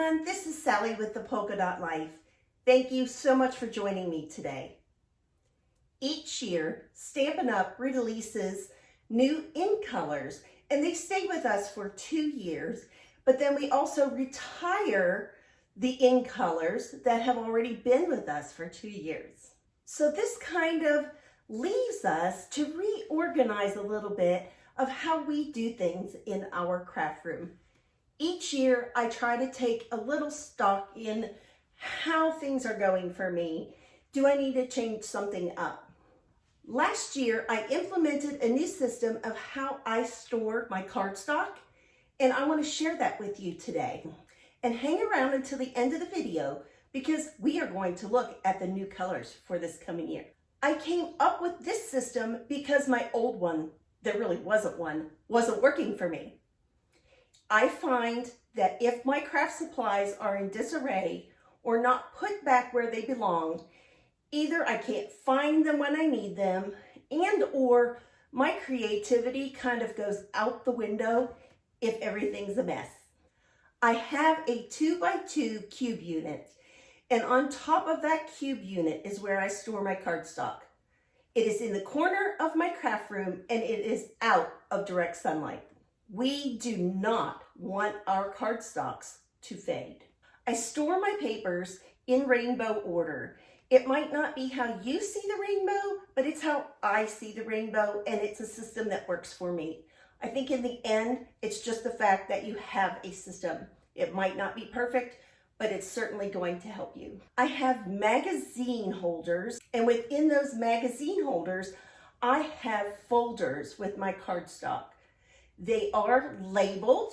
everyone, this is Sally with the Polka Dot Life. Thank you so much for joining me today. Each year, Stampin' Up! Releases new ink colors, and they stay with us for 2 years, but then we also retire the ink colors that have already been with us for 2 years. So this kind of leaves us to reorganize a little bit of how we do things in our craft room. Each year, I try to take a little stock in how things are going for me. Do I need to change something up? Last year, I implemented a new system of how I store my cardstock, and I want to share that with you today. And hang around until the end of the video because we are going to look at the new colors for this coming year. I came up with this system because my old one, there really wasn't one, wasn't working for me. I find that if my craft supplies are in disarray or not put back where they belong, either I can't find them when I need them and or my creativity kind of goes out the window if everything's a mess. I have a 2x2 cube unit, and on top of that cube unit is where I store my cardstock. It is in the corner of my craft room and it is out of direct sunlight. We do not want our cardstocks to fade. I store my papers in rainbow order. It might not be how you see the rainbow, but it's how I see the rainbow, and it's a system that works for me. I think in the end, it's just the fact that you have a system. It might not be perfect, but it's certainly going to help you. I have magazine holders, and within those magazine holders, I have folders with my cardstock. They are labeled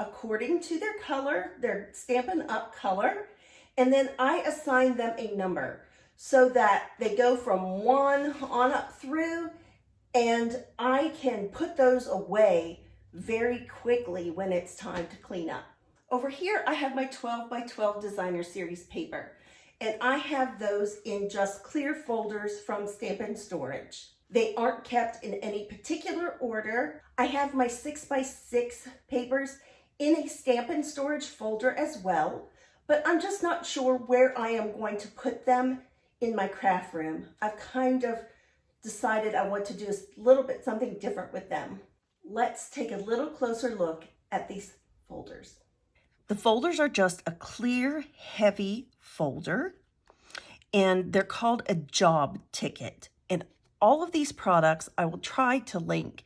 according to their color, their Stampin' Up! Color, and then I assign them a number so that they go from 1 on up through, and I can put those away very quickly when it's time to clean up. Over here, I have my 12x12 Designer Series paper, and I have those in just clear folders from Stampin' Storage. They aren't kept in any particular order. I have my 6x6 papers in a Stampin' Storage folder as well, but I'm just not sure where I am going to put them in my craft room. I've kind of decided I want to do a little bit something different with them. Let's take a little closer look at these folders. The folders are just a clear, heavy folder, and they're called a job ticket. And all of these products, I will try to link,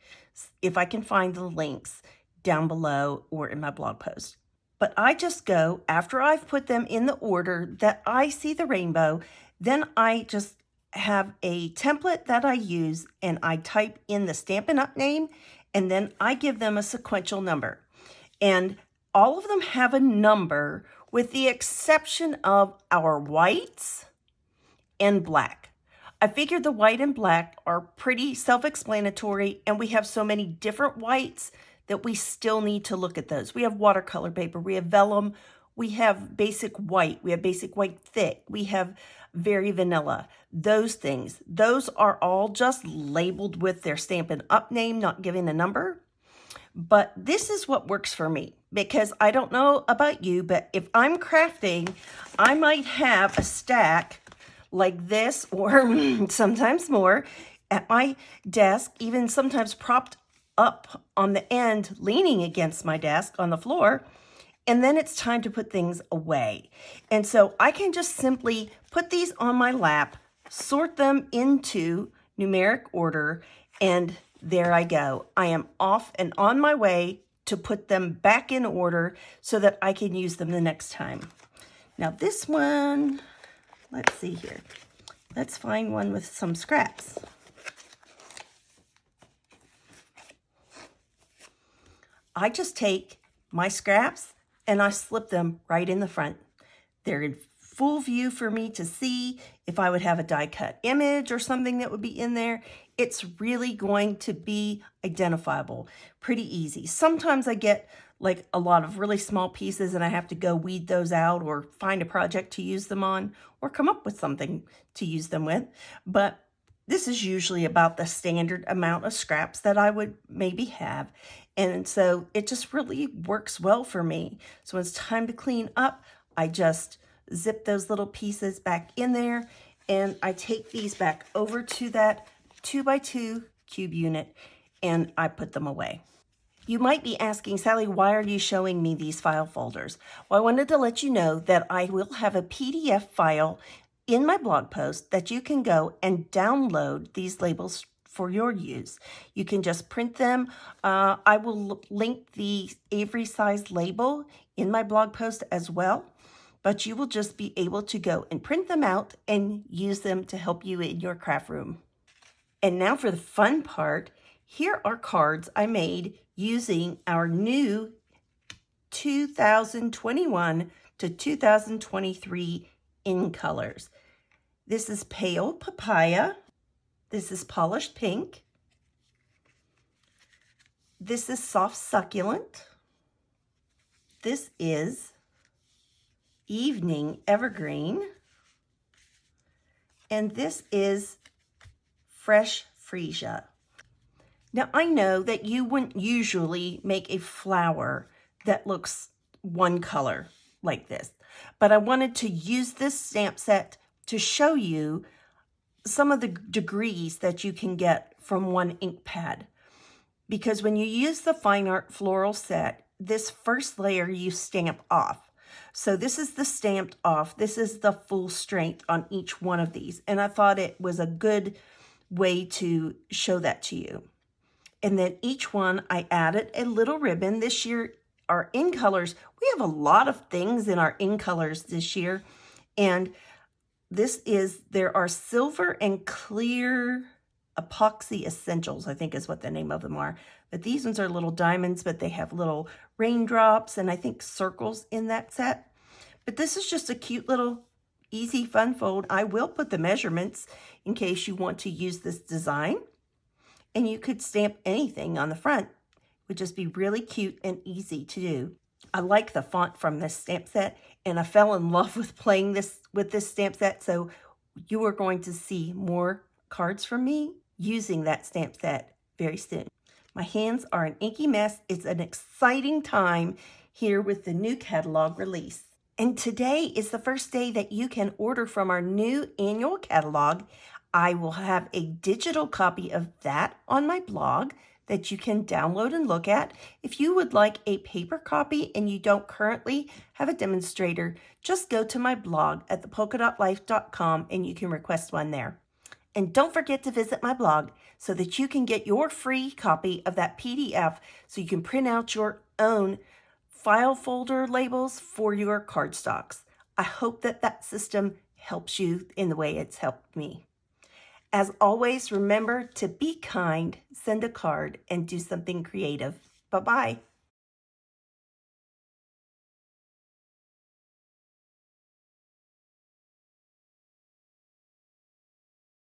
if I can find the links down below or in my blog post. But I just go, after I've put them in the order that I see the rainbow, then I just have a template that I use and I type in the Stampin' Up! Name, and then I give them a sequential number. And all of them have a number with the exception of our whites and black. I figured the white and black are pretty self-explanatory, and we have so many different whites that we still need to look at those. We have watercolor paper, we have vellum, we have basic white, we have basic white thick, we have very vanilla. Those things, those are all just labeled with their Stampin' Up! Name, not giving a number. But this is what works for me, because I don't know about you, but if I'm crafting, I might have a stack like this or sometimes more at my desk, even sometimes propped up on the end, leaning against my desk on the floor, and then it's time to put things away. And so I can just simply put these on my lap, sort them into numeric order, and there I go. I am off and on my way to put them back in order so that I can use them the next time. Now this one, let's see here. Let's find one with some scraps. I just take my scraps and I slip them right in the front. They're in full view for me to see. If I would have a die cut image or something that would be in there, it's really going to be identifiable. Pretty easy. Sometimes I get like a lot of really small pieces and I have to go weed those out or find a project to use them on or come up with something to use them with. But this is usually about the standard amount of scraps that I would maybe have. And so it just really works well for me. So when it's time to clean up, I just zip those little pieces back in there, and I take these back over to that 2x2 cube unit, and I put them away. You might be asking, Sally, why are you showing me these file folders? Well, I wanted to let you know that I will have a PDF file in my blog post that you can go and download these labels for your use. You can just print them. I will link the Avery size label in my blog post as well, but you will just be able to go and print them out and use them to help you in your craft room. And now for the fun part. Here are cards I made using our new 2021 to 2023 in colors. This is Pale Papaya. This is Polished Pink. This is Soft Succulent. This is Evening Evergreen. And this is Fresh Freesia. Now, I know that you wouldn't usually make a flower that looks one color like this, but I wanted to use this stamp set to show you some of the degrees that you can get from one ink pad. Because when you use the Fine Art Floral set, this first layer you stamp off. So this is the stamped off. This is the full strength on each one of these. And I thought it was a good way to show that to you. And then each one I added a little ribbon. This year, our in colors, we have a lot of things in our in colors this year. And there are silver and clear epoxy essentials, I think is what the name of them are. But these ones are little diamonds, but they have little raindrops and I think circles in that set. But this is just a cute little easy fun fold. I will put the measurements in case you want to use this design. And you could stamp anything on the front. It would just be really cute and easy to do. I like the font from this stamp set, and I fell in love with playing with this stamp set, so you are going to see more cards from me using that stamp set very soon. My hands are an inky mess. It's an exciting time here with the new catalog release. And today is the first day that you can order from our new annual catalog. I will have a digital copy of that on my blog that you can download and look at. If you would like a paper copy and you don't currently have a demonstrator, just go to my blog at thepolkadotlife.com and you can request one there. And don't forget to visit my blog so that you can get your free copy of that PDF so you can print out your own file folder labels for your cardstocks. I hope that system helps you in the way it's helped me. As always, remember to be kind, send a card, and do something creative. Bye-bye.